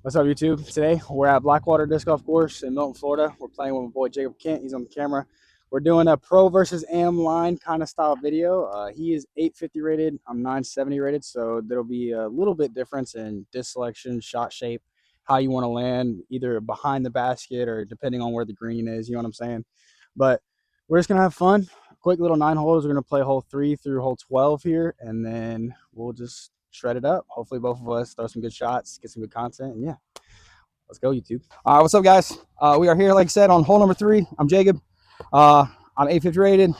What's up, YouTube? Today we're at Blackwater Disc Golf Course in Milton, Florida. We're playing with my boy Jacob Kent. He's on the camera. We're doing a pro versus am line kind of style video. He is 850 rated. I'm 970 rated, so there'll be a little bit difference in disc selection, shot shape, how you want to land, either behind the basket or depending on where the green is. You know what I'm saying? But we're just gonna have fun. Quick little 9 holes. We're gonna play hole 3 through hole 12 here, and then we'll just shred it up. Hopefully both of us throw some good shots, get some good content, and yeah, let's go, YouTube. All right, what's up, guys? We are here, like I said, on hole number 3. I'm Jacob. I'm 850 rated,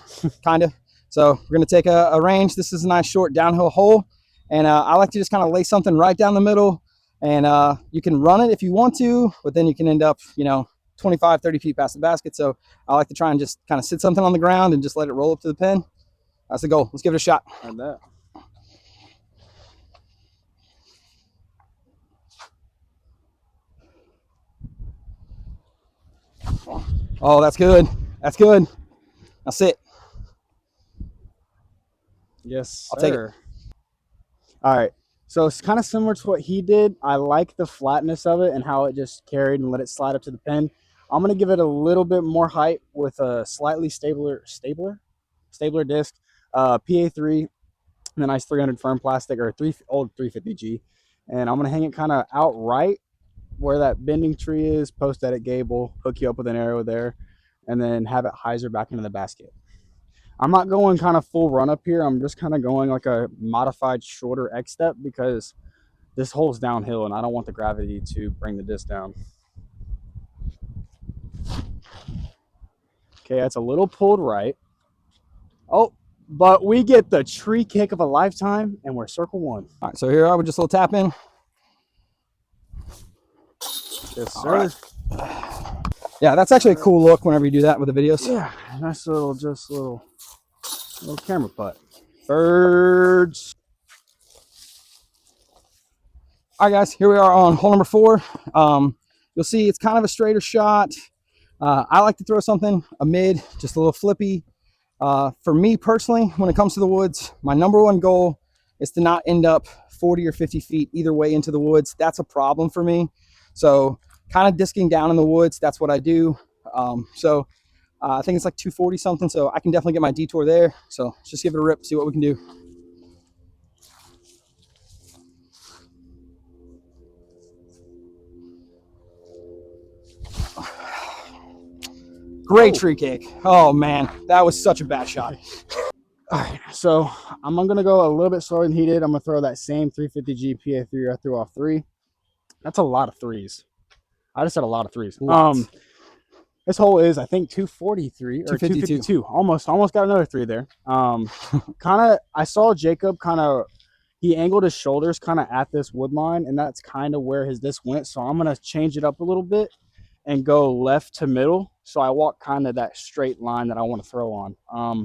kind of. So we're going to take a range. This is a nice short downhill hole. And I like to just kind of lay something right down the middle. And you can run it if you want to, but then you can end up, 25, 30 feet past the basket. So I like to try and just kind of sit something on the ground and just let it roll up to the pin. That's the goal. Let's give it a shot. And that. Oh, that's good. That's good. Now sit. Yes, I'll take it. All right. So it's kind of similar to what he did. I like the flatness of it and how it just carried and let it slide up to the pin. I'm going to give it a little bit more height with a slightly stabler disc, PA3, and a nice 300 firm plastic, or old 350G. And I'm going to hang it kind of outright where that bending tree is, post edit gable, hook you up with an arrow there, and then have it hyzer back into the basket. I'm not going kind of full run up here. I'm just kind of going like a modified shorter X step because this hole's downhill and I don't want the gravity to bring the disc down. Okay, that's a little pulled right. Oh, but we get the tree kick of a lifetime and we're circle one. All right, so here I would just a little tap in. Yes, sir. Right. Yeah, that's actually a cool look whenever you do that with the videos. Yeah, nice little camera putt. Birds. All right, guys, here we are on hole number 4. You'll see it's kind of a straighter shot. I like to throw something a mid, just a little flippy. For me personally, when it comes to the woods, my number one goal is to not end up 40 or 50 feet either way into the woods. That's a problem for me. So kind of disking down in the woods, that's what I do. I think it's like 240 something, so I can definitely get my detour there. So let's just give it a rip, see what we can do. Great tree kick. Oh man, that was such a bad shot. All right, so I'm gonna go a little bit slower than he did. I'm gonna throw that same 350G PA3 I threw off 3. That's a lot of threes. I just said a lot of threes. Lots. This hole is, I think, 243 or 252. Almost got another 3 there. I saw Jacob he angled his shoulders kind of at this wood line, and that's kind of where his disc went. So I'm gonna change it up a little bit and go left to middle. So I walk kind of that straight line that I want to throw on.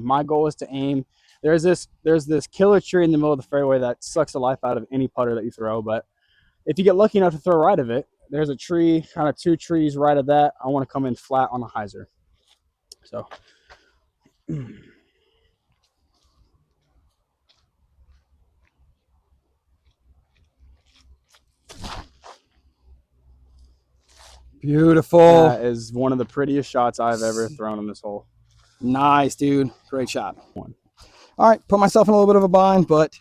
My goal is to aim. There's this killer tree in the middle of the fairway that sucks the life out of any putter that you throw, but if you get lucky enough to throw right of it, there's a tree, kind of 2 trees right of that. I want to come in flat on a hyzer. So beautiful. That is one of the prettiest shots I've ever thrown on this hole. Nice, dude. Great shot. All right, put myself in a little bit of a bind, but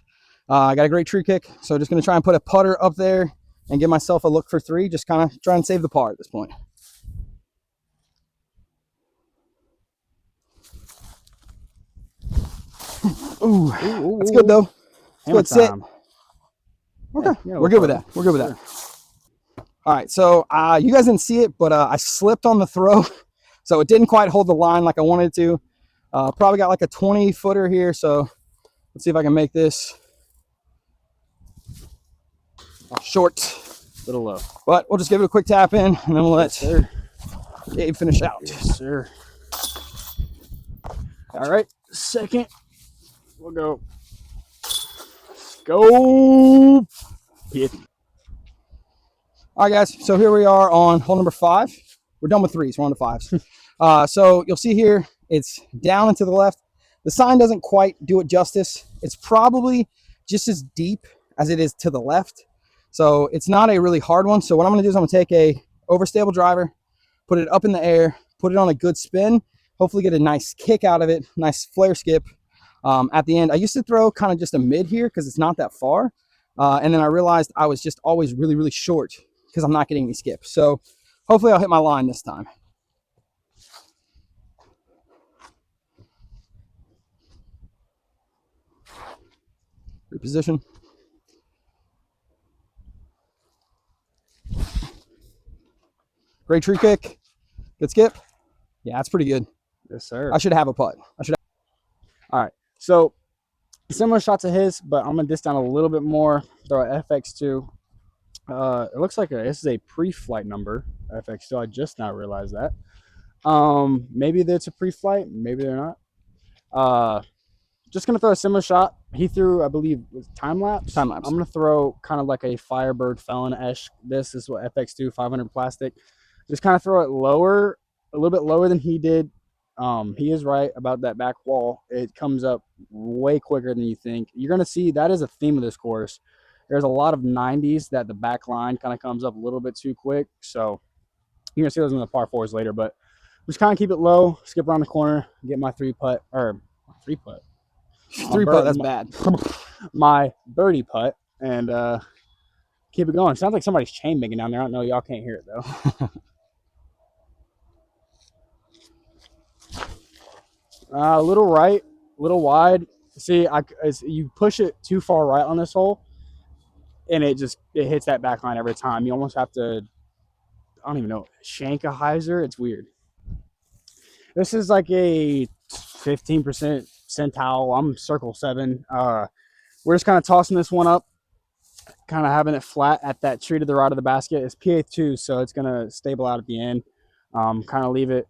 I got a great tree kick. So just going to try and put a putter up there and give myself a look for 3. Just kind of try and save the par at this point. Ooh, that's good though. Good sit. Okay, yeah, we're good with that. We're good with that. All right, so you guys didn't see it, but I slipped on the throw, so it didn't quite hold the line like I wanted it to. Probably got like a 20-footer here, so let's see if I can make this short. A little low. But we'll just give it a quick tap in, and then we'll let Gabe finish out. Yes, sir. All right, second. We'll go. Let's go. Yeah. All right, guys, so here we are on hole number 5. We're done with 3s, we're on to 5s. So you'll see here, it's down and to the left. The sign doesn't quite do it justice. It's probably just as deep as it is to the left. So it's not a really hard one. So what I'm going to do is I'm going to take a overstable driver, put it up in the air, put it on a good spin, hopefully get a nice kick out of it, nice flare skip at the end. I used to throw kind of just a mid here because it's not that far. And then I realized I was just always really, really short because I'm not getting any skips. So hopefully I'll hit my line this time. Reposition. Great tree kick. Good skip. Yeah, that's pretty good. Yes, sir. I should have a putt. All right. So similar shot to his, but I'm gonna diss down a little bit more. Throw a FX2. It looks like this is a pre-flight number, FX2. I just now realized that. Maybe that's a pre-flight, maybe they're not. Just gonna throw a similar shot. He threw, I believe, was time lapse. Time lapse. I'm gonna throw kind of like a Firebird Felon-esque. This is what FX2 500 plastic. Just kind of throw it lower, a little bit lower than he did. He is right about that back wall. It comes up way quicker than you think. You're gonna see that is a theme of this course. There's a lot of 90s that the back line kind of comes up a little bit too quick. So you're gonna see those in the par fours later, but just kind of keep it low, skip around the corner, get my three putt. That's bad. My birdie putt, and keep it going. Sounds like somebody's chain banging down there. I don't know. Y'all can't hear it though. A little right, a little wide. See, you push it too far right on this hole, and it hits that back line every time. You almost have to, I don't even know, shank a hyzer. It's weird. This is like a 15% centile. I'm circle 7. We're just kind of tossing this one up, kind of having it flat at that tree to the right of the basket. It's PA2, so it's going to stable out at the end. Kind of leave it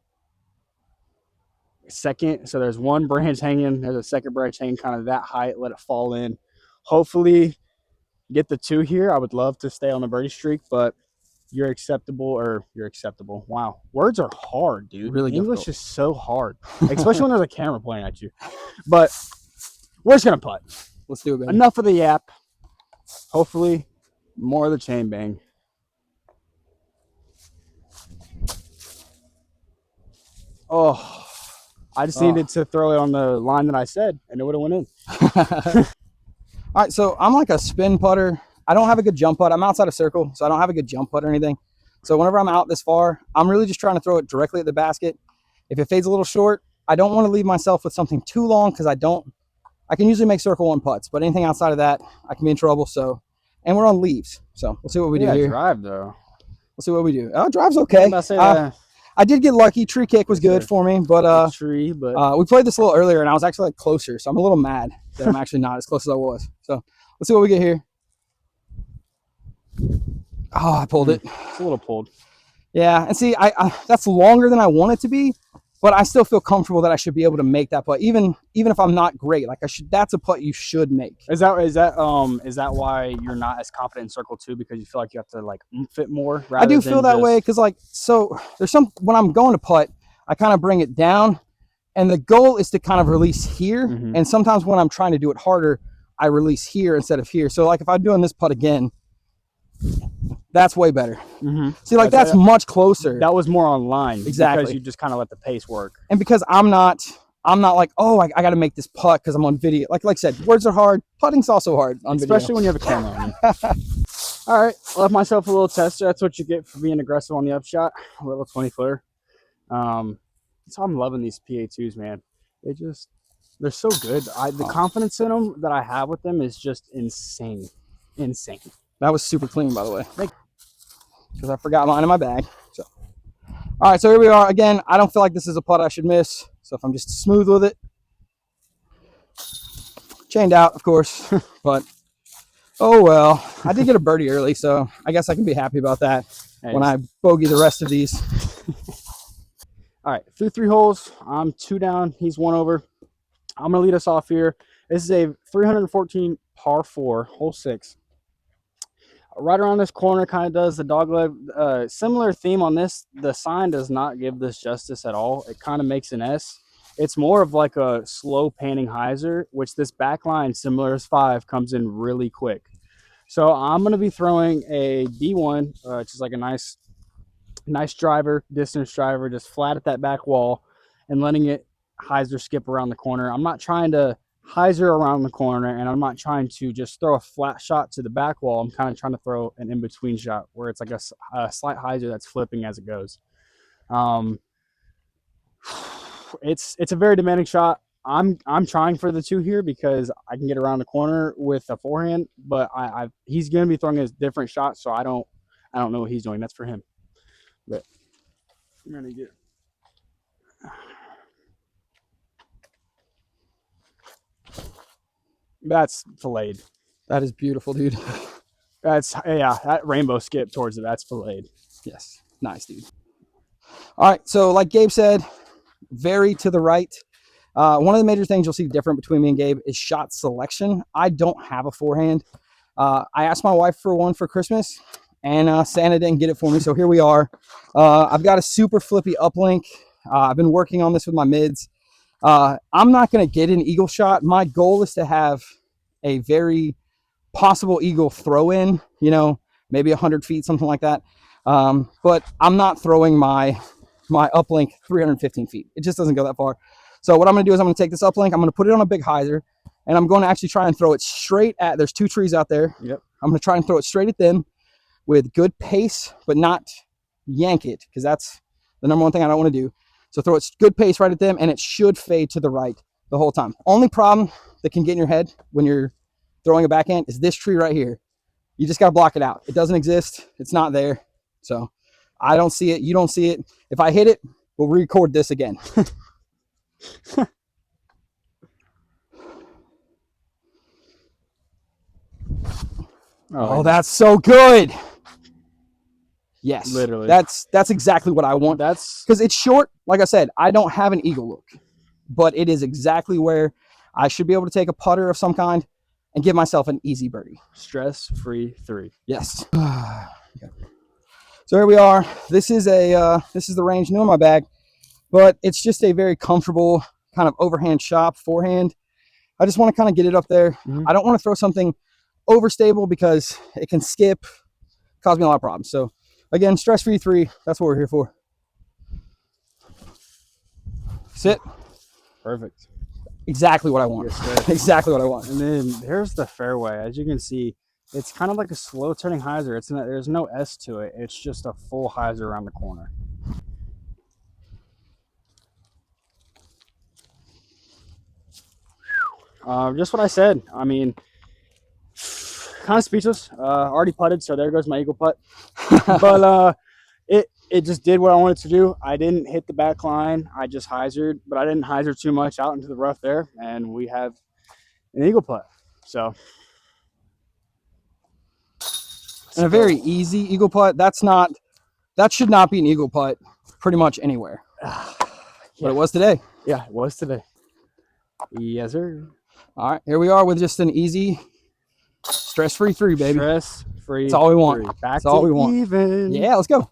second. So there's one branch hanging. There's a second branch hanging kind of that height. Let it fall in. Hopefully get the 2 here. I would love to stay on the birdie streak, but you're acceptable. Wow. Words are hard, dude. Really English difficult. is so hard, especially when there's a camera pointing at you. But we're just going to putt. Let's do it, baby. Enough of the yap. Hopefully, more of the chain bang. Oh, I just needed to throw it on the line that I said, and it would have went in. All right, so I'm like a spin putter. I don't have a good jump putt. I'm outside of circle, so I don't have a good jump putt or anything. So whenever I'm out this far, I'm really just trying to throw it directly at the basket. If it fades a little short, I don't want to leave myself with something too long because I can usually make circle 1 putts, but anything outside of that, I can be in trouble. So, and we're on leaves, so we'll see what we do here. Drive though. We'll see what we do. Oh, drive's okay. I did get lucky. Tree kick was good for me, but we played this a little earlier, and I was actually like closer, so I'm a little mad that I'm actually not as close as I was. So let's see what we get here. Oh, I pulled it. It's a little pulled. Yeah, and see, I that's longer than I want it to be, but I still feel comfortable that I should be able to make that putt, even if I'm not great. Like that's a putt you should make. Is that why you're not as confident in circle 2, because you feel like you have to like fit more? I do feel that way because there's when I'm going to putt, I kind of bring it down, and the goal is to kind of release here. Mm-hmm. And sometimes when I'm trying to do it harder, I release here instead of here. So like if I'm doing this putt again, that's way better. Mm-hmm. See, like that's much closer. That was more on line. Exactly. Because you just kind of let the pace work. And because I'm not like, oh, I got to make this putt because I'm on video. Like I said, words are hard. Putting's also hard on video. Especially when you have a camera on you. All right. Left myself a little tester. That's what you get for being aggressive on the upshot. A little 20-footer. So I'm loving these PA2s, man. They're so good. The confidence in them that I have with them is just insane. Insane. That was super clean, by the way. Because I forgot mine in my bag. So, all right, so here we are. Again, I don't feel like this is a putt I should miss. So if I'm just smooth with it. Chained out, of course. But, oh well. I did get a birdie early, so I guess I can be happy about that when I bogey the rest of these. All right, through 3 holes. I'm 2 down. He's 1 over. I'm going to lead us off here. This is a 314 par 4, hole 6. Right around this corner kind of does the dogleg. Similar theme on this. The sign does not give this justice at all. It kind of makes an S. It's more of like a slow panning hyzer, which this back line, similar as 5, comes in really quick. So I'm going to be throwing a D1, which is like a nice driver, distance driver, just flat at that back wall and letting it hyzer skip around the corner. I'm not trying to hyzer around the corner, and I'm not trying to just throw a flat shot to the back wall. I'm kind of trying to throw an in-between shot where it's like a slight hyzer that's flipping as it goes. It's a very demanding shot. I'm trying for the 2 here because I can get around the corner with a forehand, but he's going to be throwing a different shot, so I don't know what he's doing. That's for him. But I'm going to get that's filleted. That is beautiful, dude. That's, yeah, that rainbow skip towards it, that's filleted. Yes, nice, dude. All right, so like Gabe said, very to the right. One of the major things you'll see different between me and Gabe is shot selection. I don't have a forehand. I asked my wife for one for Christmas, and Santa didn't get it for me, so here we are. I've got a super flippy uplink. I've been working on this with my mids. I'm not going to get an eagle shot. My goal is to have a very possible eagle throw in, you know, maybe 100 feet, something like that. But I'm not throwing my uplink 315 feet. It just doesn't go that far. So what I'm going to do is I'm going to take this uplink, I'm going to put it on a big hyzer, and I'm going to actually try and throw it straight at, there's 2 trees out there. Yep. I'm going to try and throw it straight at them with good pace, but not yank it, because that's the number one thing I don't want to do. So throw it good pace right at them, and it should fade to the right the whole time. Only problem that can get in your head when you're throwing a backhand is this tree right here. You just got to block it out. It doesn't exist. It's not there. So I don't see it. You don't see it. If I hit it, we'll record this again. Oh, that's so good. Yes, literally. That's exactly what I want. That's because it's short. Like I said, I don't have an eagle look, but it is exactly where I should be able to take a putter of some kind and give myself an easy birdie. Stress-free 3. Yes. Okay. So here we are. This is the range new in my bag, but it's just a very comfortable kind of overhand shot, forehand. I just want to kind of get it up there. Mm-hmm. I don't want to throw something overstable because it can skip, cause me a lot of problems. So again, stress-free 3. That's what we're here for. Sit. Perfect. Exactly what I want. Yes, exactly what I want. And then there's the fairway. As you can see, it's kind of like a slow turning hyzer. There's no S to it. It's just a full hyzer around the corner. Just what I said. I mean, kind of speechless. Already putted, so there goes my eagle putt. But it just did what I wanted to do. I didn't hit the back line. I just hyzered, but I didn't hyzer too much out into the rough there, and we have an eagle putt. So, and a very easy eagle putt. That should not be an eagle putt pretty much anywhere. Yeah. But it was today. Yeah, it was today. Yes, sir. All right, here we are with just an easy, stress-free 3, baby. Stress-free. That's all we want. That's all we want. Even. Yeah, let's go.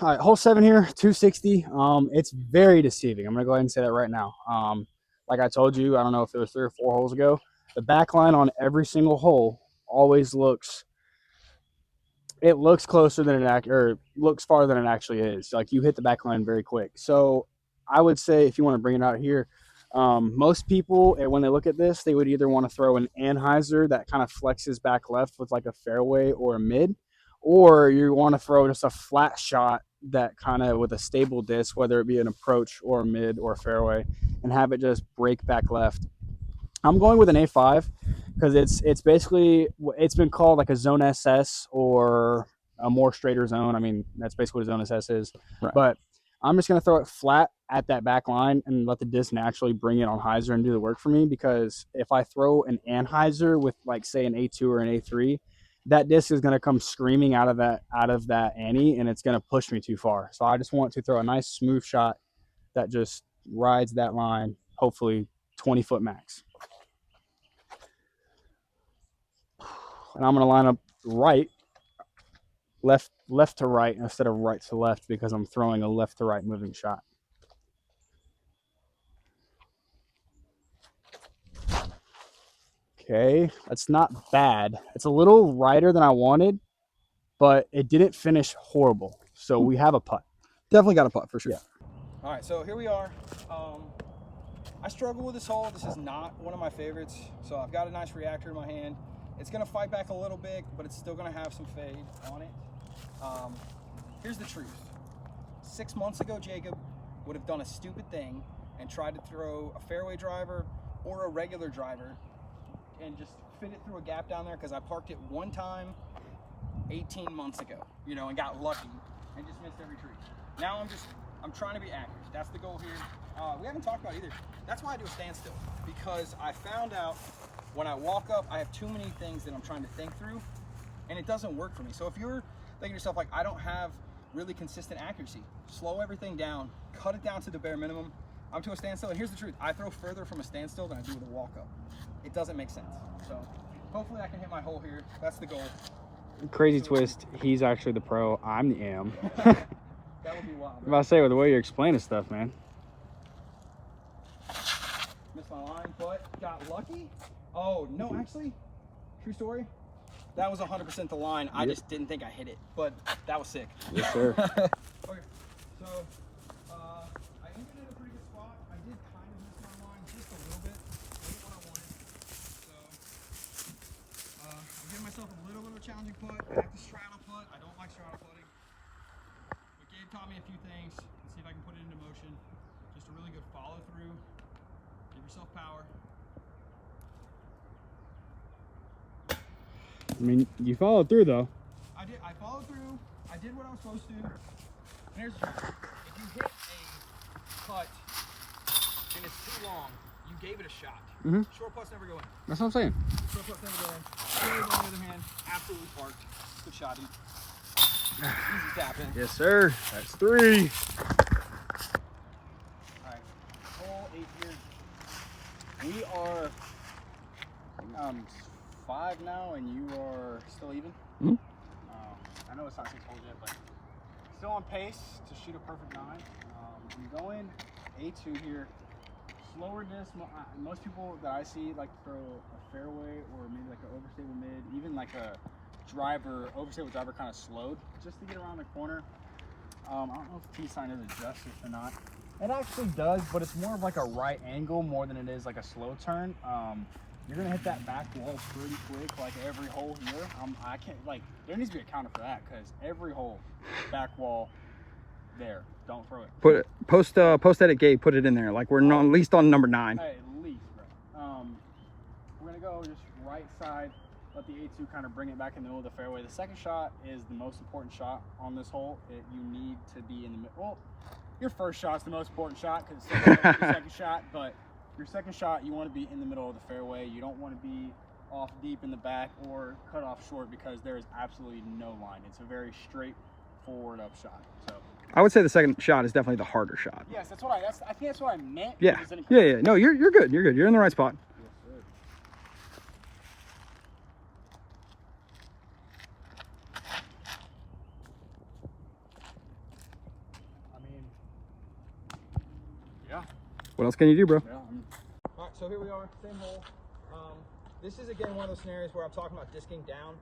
All right, hole 7 here, 260. It's very deceiving. I'm gonna go ahead and say that right now. Like I told you, I don't know if it was 3 or 4 holes ago, the back line on every single hole always looks closer than looks farther than it actually is. Like, you hit the back line very quick. So I would say, if you want to bring it out here, most people, when they look at this, they would either want to throw an anhyzer that kind of flexes back left with like a fairway or a mid, or you want to throw just a flat shot that kind of with a stable disc, whether it be an approach or a mid or a fairway, and have it just break back left. I'm going with an A5 because it's basically, it's been called like a zone SS or a more straighter zone. I mean, that's basically what a zone SS is. Right. But I'm just going to throw it flat at that back line and let the disc naturally bring it on hyzer and do the work for me, because if I throw an anhyzer with, like, say an A2 or an A3, that disc is going to come screaming out of that ante, and it's going to push me too far. So I just want to throw a nice smooth shot that just rides that line, hopefully 20 foot max. And I'm going to line up left to right instead of right to left, because I'm throwing a left to right moving shot. okay. That's not bad. It's a little righter than I wanted, but it didn't finish horrible. So we have a putt. Definitely got a putt for sure. Yeah. All right, so here we are. I struggle with this hole. This is not one of my favorites. So I've got a nice reactor in my hand. It's gonna fight back a little bit, but it's still gonna have some fade on it. Here's the truth. 6 months ago, Jacob would have done a stupid thing and tried to throw a fairway driver or a regular driver and just fit it through a gap down there, because I parked it one time 18 months ago, you know, and got lucky and just missed every tree. Now I'm trying to be accurate. That's the goal here. We haven't talked about either. That's why I do a standstill, because I found out when I walk up, I have too many things that I'm trying to think through, and it doesn't work for me. So if you're thinking to yourself, like, I don't have really consistent accuracy, slow everything down, cut it down to the bare minimum. I'm to a standstill, and here's the truth. I throw further from a standstill than I do with a walk up. It doesn't make sense. So hopefully I can hit my hole here. That's the goal. Crazy twist. He's actually the pro. I'm the am. That would be wild. I'm about to say, with the way you're explaining stuff, man. Missed my line, but got lucky. Oh, no, actually, true story. That was 100% the line. I just didn't think I hit it, but that was sick. Yes, sir. Okay, so I ended in a pretty good spot. I did kind of miss my line just a little bit. Wasn't what I wanted. So I'm giving myself a little bit of a challenging putt. Back to straddle putt. I don't like straddle putting. But Gabe taught me a few things. Let's see if I can put it into motion. Just a really good follow through. Give yourself power. I mean, you followed through, though. I did. I followed through. I did what I was supposed to. And here's the truth. If you hit a putt and it's too long, you gave it a shot. Short putts never go in. That's what I'm saying. Short putts never go in. Fairways, on the other hand, absolutely parked. Good shotty. Easy tap in. Yes, sir. That's 3. All right. Hole 8 here. We are 5 now, and you are still even. I know it's not 6 holes yet, but still on pace to shoot a perfect 9. I'm going A2 here. Slower disc. Most people that I see like to throw a fairway or maybe like an overstable mid, even like a driver, overstable driver, kind of slowed just to get around the corner. I don't know if T-sign is adjusted or not. It actually does, but it's more of like a right angle more than it is like a slow turn. You're gonna hit that back wall pretty quick, like every hole here. I can't, like, there needs to be a counter for that, because every hole, back wall, there. Don't throw it. Put it, post edit Gabe, put it in there. Like we're not, at least on number 9. Hey, at least, bro. We're gonna go just right side, let the A2 kind of bring it back in the middle of the fairway. The second shot is the most important shot on this hole. You need to be in the middle. Well, your first shot's the most important shot because it's your second shot, but your second shot, you want to be in the middle of the fairway. You don't want to be off deep in the back or cut off short, because there is absolutely no line. It's a very straightforward up shot. So I would say the second shot is definitely the harder shot. yes, I think that's what I meant. Yeah. Yeah. No, you're good. You're good. You're in the right spot. Yes, sir. I mean, yeah. What else can you do, bro? Yeah. All right, so here we are, same hole. This is again one of those scenarios where I'm talking about disking down.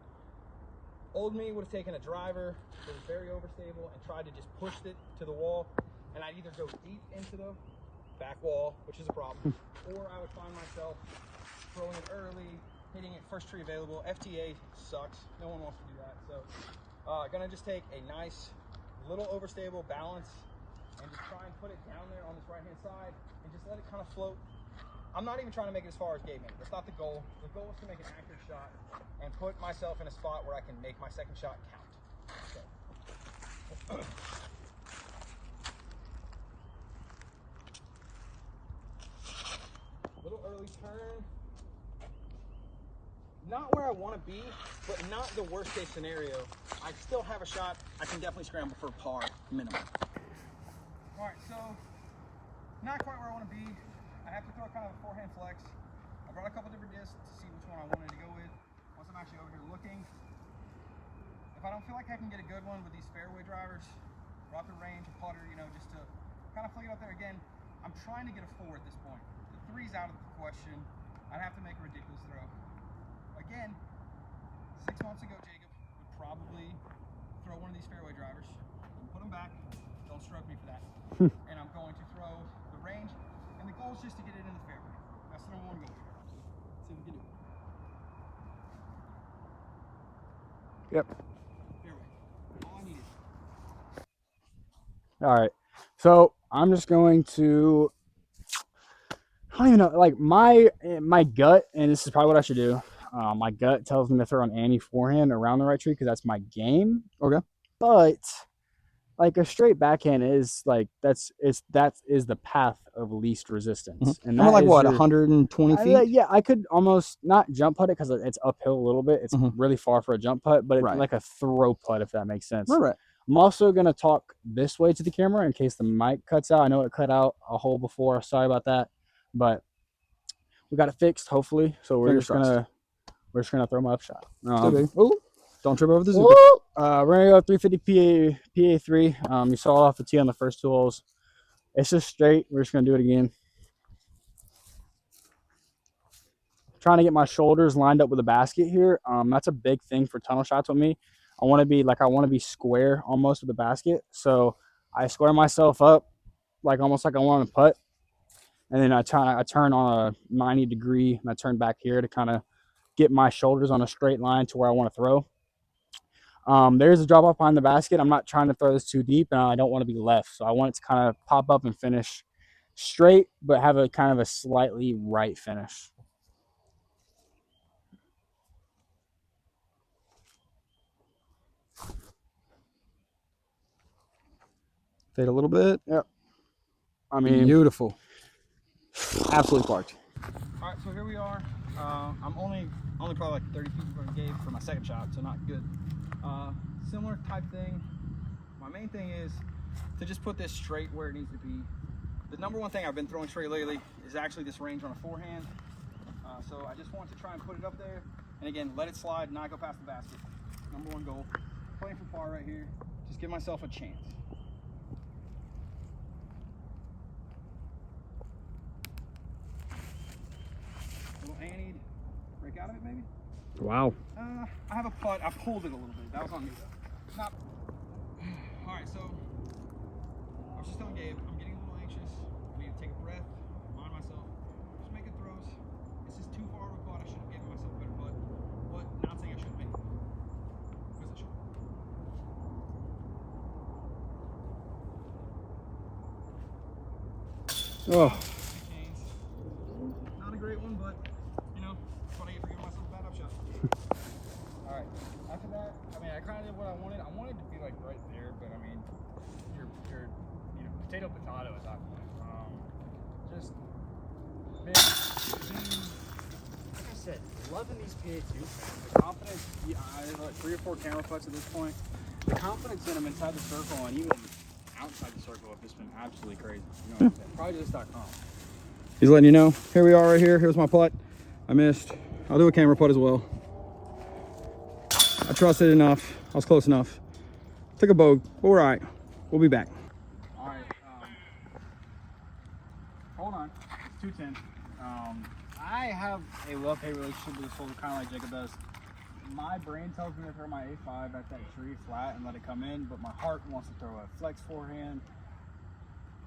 Old me would have taken a driver that was very overstable and tried to just push it to the wall, and I'd either go deep into the back wall, which is a problem, or I would find myself throwing it early, hitting it first tree available. FTA sucks. No one wants to do that. So gonna just take a nice little overstable balance and just try and put it down there on this right hand side and just let it kind of float. I'm not even trying to make it as far as Gabe made. That's not the goal. The goal is to make an accurate shot and put myself in a spot where I can make my second shot count. So. Little early turn. Not where I want to be, but not the worst case scenario. I still have a shot. I can definitely scramble for par minimum. All right, so not quite where I want to be. I have to throw kind of a forehand flex. I brought a couple different discs to see which one I wanted to go with. Once I'm actually over here looking, if I don't feel like I can get a good one with these fairway drivers, drop the range, a putter, you know, just to kind of flick it up there again. I'm trying to get a 4 at this point. The 3's out of the question. I'd have to make a ridiculous throw. again, 6 months ago, Jacob would probably throw one of these fairway drivers, put them back. Don't stroke me for that. And I'm going to throw the range, and the goal is just to get it in the fairway. That's the number one goal here. See if we can do it. Yep. Fairway. All I needed. All right. So I'm just going to, I don't even know, like my gut, and this is probably what I should do. My gut tells me to throw an Annie forehand around the right tree because that's my game. Okay. But like a straight backhand is like that is the path of least resistance. And I'm that like is what, your- 120 feet? yeah, I could almost not jump putt it because it's uphill a little bit. It's really far for a jump putt, but it's Right. like a throw putt if that makes sense. Right. I'm also gonna talk this way to the camera in case the mic cuts out. I know it cut out a hole before. Sorry about that, but we got it fixed hopefully. So we're Fingers just gonna throw my upshot. Ooh, don't trip over the Zuka. Woo! We're gonna go 350 PA3. You saw it off the tee on the first 2 holes. It's just straight. We're just gonna do it again. Trying to get my shoulders lined up with the basket here. That's a big thing for tunnel shots with me. I want to be square almost with the basket. So I square myself up like almost like I want to putt, and then I turn on a 90 degree and I turn back here to kind of get my shoulders on a straight line to where I want to throw. There's a drop off behind the basket. I'm not trying to throw this too deep, and I don't want to be left. So I want it to kind of pop up and finish straight, but have a kind of a slightly right finish. Fade a little bit. Yep. I mean, beautiful. Absolutely parked. All right, so here we are. I'm only probably like 30 feet from Gabe for my second shot, so not good. Similar type thing. My main thing is to just put this straight where it needs to be. The number one thing I've been throwing straight lately is actually this range on a forehand. So I just want to try and put it up there, and again, let it slide, not go past the basket. Number one goal. Playing for par right here. Just give myself a chance. Little Annie, break out of it maybe? wow. I have a putt. I pulled it a little bit. That was on me though. Not. All right, so I was just telling Gabe, I'm getting a little anxious. I need to take a breath, mind myself, just making throws. This is too far of a putt. I should have given myself a better putt, but not saying I shouldn't make it because I should. Oh. Not a great one, but you know, that's what I get for giving myself a bad upshot. All right. After that, I mean, I kind of did what I wanted. I wanted to be like right there, but I mean, you're potato at that point. Just like I said, loving these PA2 fans. The confidence. I have like 3 or 4 camera putts at this point. The confidence in them inside the circle and even outside the circle have just been absolutely crazy. You know what I'm saying? Probably just.com. He's letting you know. Here we are right here. Here's my putt. I missed. I'll do a camera putt as well. I trusted enough. I was close enough. Took a bogue. All right. We'll be back. All right. Hold on. It's 210. I have a love-hate relationship with this hole, kind of like Jacob does. My brain tells me to throw my A5 at that tree flat and let it come in, but my heart wants to throw a flex forehand.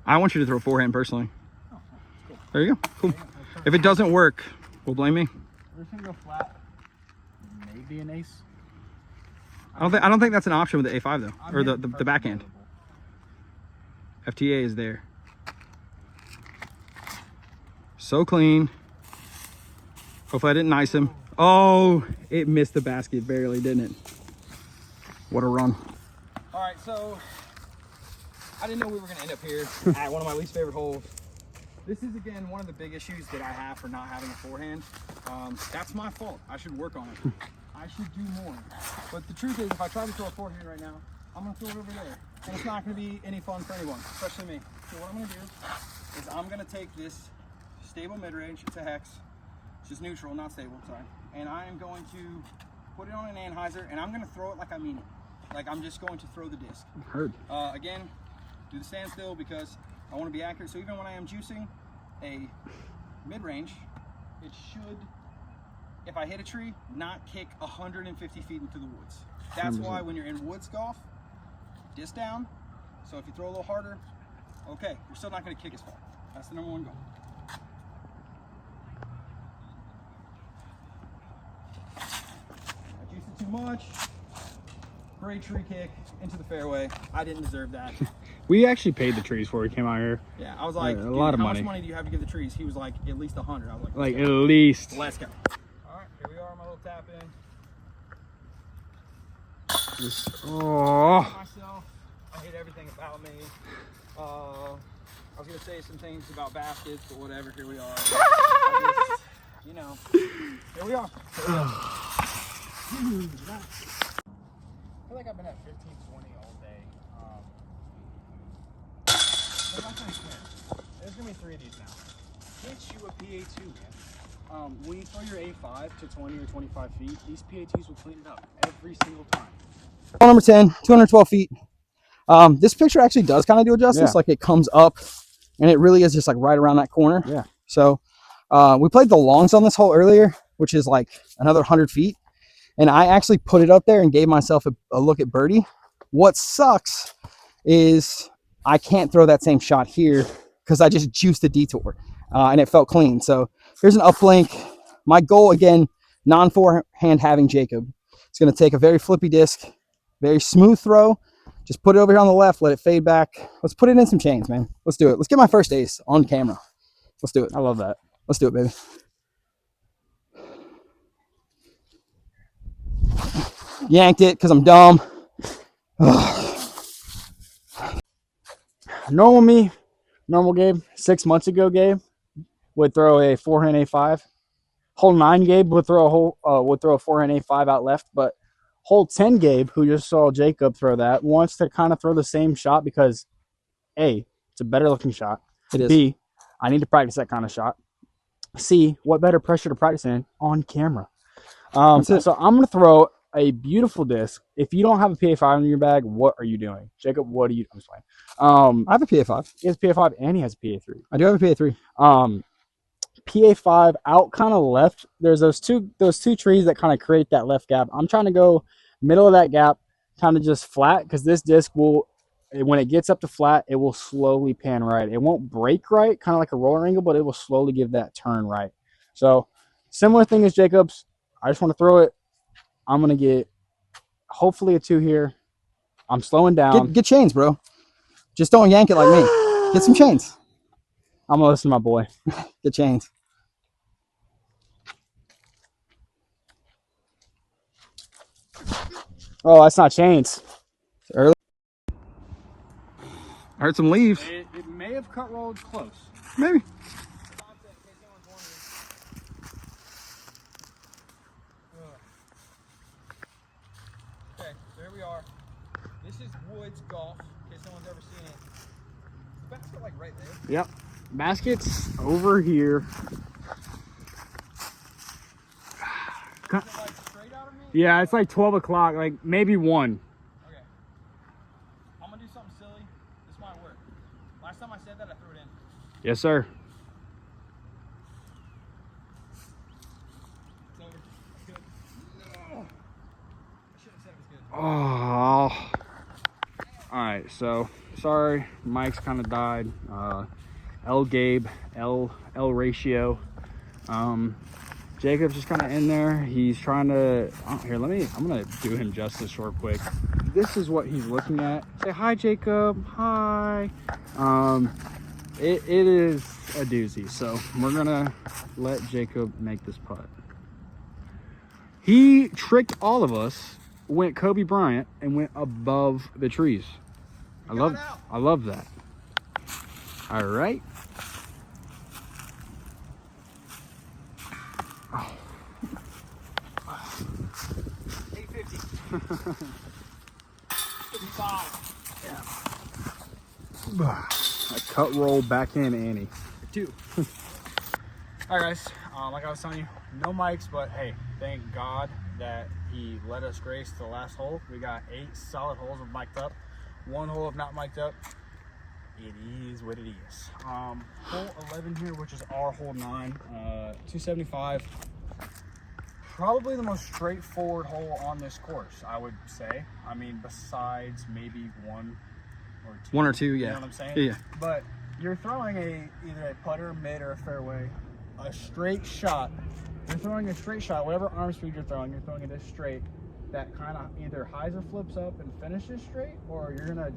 I want you to throw a forehand personally. Oh, that's cool. There you go. Cool. Yeah, that's perfect. If it doesn't work, we'll blame me. We're just gonna go flat. Maybe an ace. I don't think that's an option with the A5 though, I'm or the hitting backhand. FTA is there. So clean. Hopefully I didn't nice him. Oh, it missed the basket barely, didn't it? What a run. All right, so I didn't know we were gonna end up here at one of my least favorite holes. This is again one of the big issues that I have for not having a forehand. That's my fault. I should work on it. I should do more. But the truth is, if I try to throw a forehand right now, I'm gonna throw it over there, and it's not gonna be any fun for anyone, especially me. So what I'm gonna do is I'm gonna take this stable mid-range. It's a hex. It's just neutral, not stable. Sorry. And I am going to put it on an Anheuser, and I'm gonna throw it like I mean it. Like I'm just going to throw the disc. Heard. Again, do the standstill because I want to be accurate. So even when I am juicing a mid-range, it should if I hit a tree, not kick 150 feet into the woods. That's why when you're in woods golf, disc down. So if you throw a little harder, okay, you're still not going to kick as far. That's the number one goal. I juiced it too much. Great tree kick into the fairway. I didn't deserve that. We actually paid the trees before we came out here. Yeah, I was like, a lot of how money. much money do you have to give the trees? He was like, at least 100. I was Like let's at go. least. Let's go. All right, here we are, my little tap in. Oh. Myself, I hate everything about me. I was gonna say some things about baskets, but whatever. Here we are. You know, here we are. I feel like I've been at 15, 20 all day. But I'm gonna quit. There's gonna be 3 of these now. Get you a PA2, man. When you throw your A5 to 20 or 25 feet, these PA2s will clean it up every single time. Hole number 10, 212 feet. This picture actually does kind of do it justice. Yeah. Like it comes up and it really is just like right around that corner. Yeah. So we played the longs on this hole earlier, which is like another 100 feet. And I actually put it up there and gave myself a look at birdie. What sucks is I can't throw that same shot here because I just juiced the detour and it felt clean. So here's an uplink. My goal, again, non-forehand having Jacob. It's going to take a very flippy disc, very smooth throw. Just put it over here on the left, let it fade back. Let's put it in some chains, man. Let's do it. Let's get my first ace on camera. Let's do it. I love that. Let's do it, baby. Yanked it because I'm dumb. Normal Gabe, 6 months ago, Gabe would throw a forehand A5. Hole 9 Gabe would throw a forehand A5 out left, but hole 10 Gabe, who just saw Jacob throw that, wants to kind of throw the same shot because A, it's a better looking shot. It is. B, I need to practice that kind of shot. C, what better pressure to practice in on camera? That's it. So I'm going to throw a beautiful disc. If you don't have a PA5 in your bag, what are you doing? Jacob, what are you doing? I have a PA5. He has a PA5 and he has a PA3. I do have a PA3. PA5 out kind of left. There's those two trees that kind of create that left gap. I'm trying to go middle of that gap, kind of just flat, because this disc will, when it gets up to flat, it will slowly pan right. It won't break right, kind of like a roller angle, but it will slowly give that turn right. So similar thing as Jacob's. I just want to throw it. I'm going to get hopefully a 2 here. I'm slowing down. Get chains, bro. Just don't yank it like me. Get some chains. I'm going to listen to my boy. Get chains. Oh, that's not chains. It's early. I heard some leaves. It may have cut rolled close. Maybe. Okay, so here we are. This is woods golf, in case no one's ever seen it. Is the basket like right there? Yep. Basket's over here. Is it like straight out of me? Yeah, it's like 12 o'clock, like maybe 1. Okay. I'm gonna do something silly. This might work. Last time I said that, I threw it in. Yes, sir. It's over. It's good. No. I should have said it was good. Oh. All right, so sorry, Mike's kind of died. L Gabe, L ratio. Jacob's just kind of in there. He's trying to. Oh, here, I'm gonna do him justice real quick. This is what he's looking at. Say hi, Jacob. Hi. It is a doozy. So we're gonna let Jacob make this putt. He tricked all of us. Went Kobe Bryant and went above the trees. I love that. All right. Oh. 850. 55. I cut roll back in Annie. 2. All right, guys. Like I was telling you, no mics, but hey, thank God that he let us grace the last hole. We got 8 solid holes of mic'd up, 1 hole of not mic'd up. It is what it is. Hole 11 here, which is our hole 9, 275. Probably the most straightforward hole on this course, I would say. I mean, besides maybe one or two. One or two, You yeah. know what I'm saying? Yeah. But you're throwing either a putter, mid, or a fairway, a straight shot. You're throwing a straight shot, whatever arm speed you're throwing it this straight. That kind of either highs or flips up and finishes straight, or you're gonna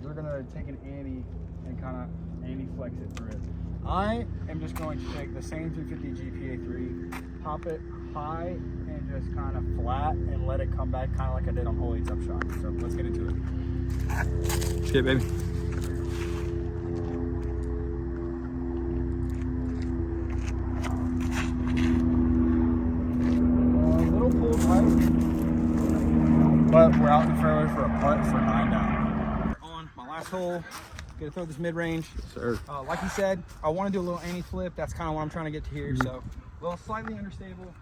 take an ante and kind of ante flex it through it. I am just going to take the same 350 GPA3, pop it high and just kind of flat and let it come back kind of like I did on hole 8's upshot. So let's get into it. Let's get it, baby. A little pull tight, but we're out in the fairway for a putt for 9 down. On my last hole, gonna throw this mid-range. Sir. Like you said, I want to do a little ante flip. That's kind of what I'm trying to get to here. So a little slightly understable.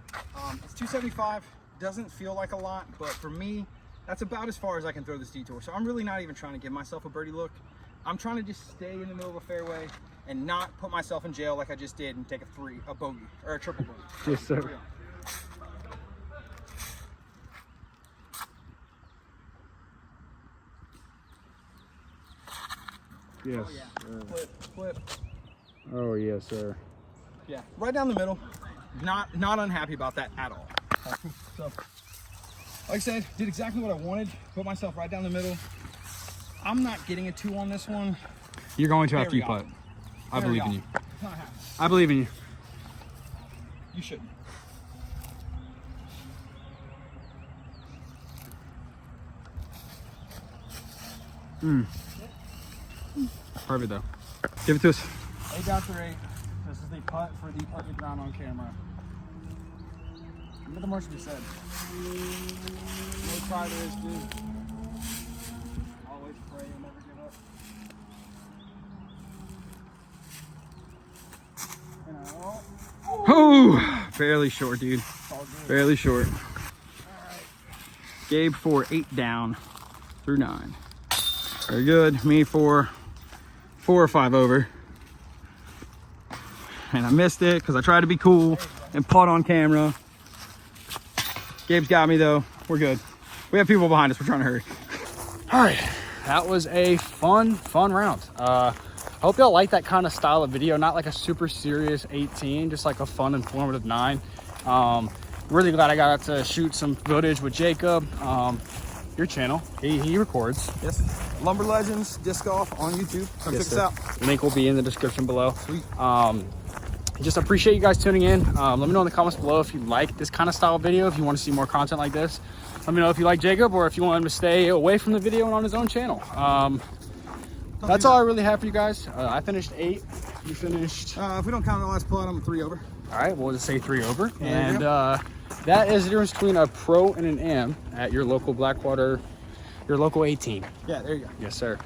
It's 275. Doesn't feel like a lot, but for me, that's about as far as I can throw this detour. So I'm really not even trying to give myself a birdie look. I'm trying to just stay in the middle of a fairway and not put myself in jail like I just did and take a bogey or a triple bogey. Yes, sir. Here we go. Yes. Flip. Oh, yes, sir. Yeah, right down the middle. Not unhappy about that at all. So, like I said, did exactly what I wanted. Put myself right down the middle. I'm not getting a 2 on this one. You're going to There after we you go. putt. I There we believe in go. you. It's not happening. I believe in you. You shouldn't. Perfect, though. Give it to us. 8 down for 8. This is the putt for the perfect round on camera. Nothing more should be said. No try there is due. Always pray and never give up. Oh, barely short, dude. It's all good. Barely short. Gabe for 8 down through 9. Very good. Me for 4 or 5 over. And I missed it because I tried to be cool and putt on camera. Gabe's got me though. We're good. We have people behind us. We're trying to hurry. All right, that was a fun round. I hope y'all like that kind of style of video, not like a super serious 18, just like a fun, informative 9. Really glad I got to shoot some footage with Jacob. Your channel, he records. Yes. Lumber Legends Disc Golf on YouTube. Come Yes, check us sir. out. Link will be in the description below. Sweet. Just appreciate you guys tuning in. Let me know in the comments below if you like this kind of style video, if you want to see more content like this. Let me know if you like Jacob or if you want him to stay away from the video and on his own channel. That's all I really have for you guys. I finished 8. You finished. If we don't count the last putt, I'm 3 over. All right, we'll just say 3 over. There you And go. that is the difference between a pro and an M at your local Blackwater, your local 18. Yeah, there you go. Yes, sir.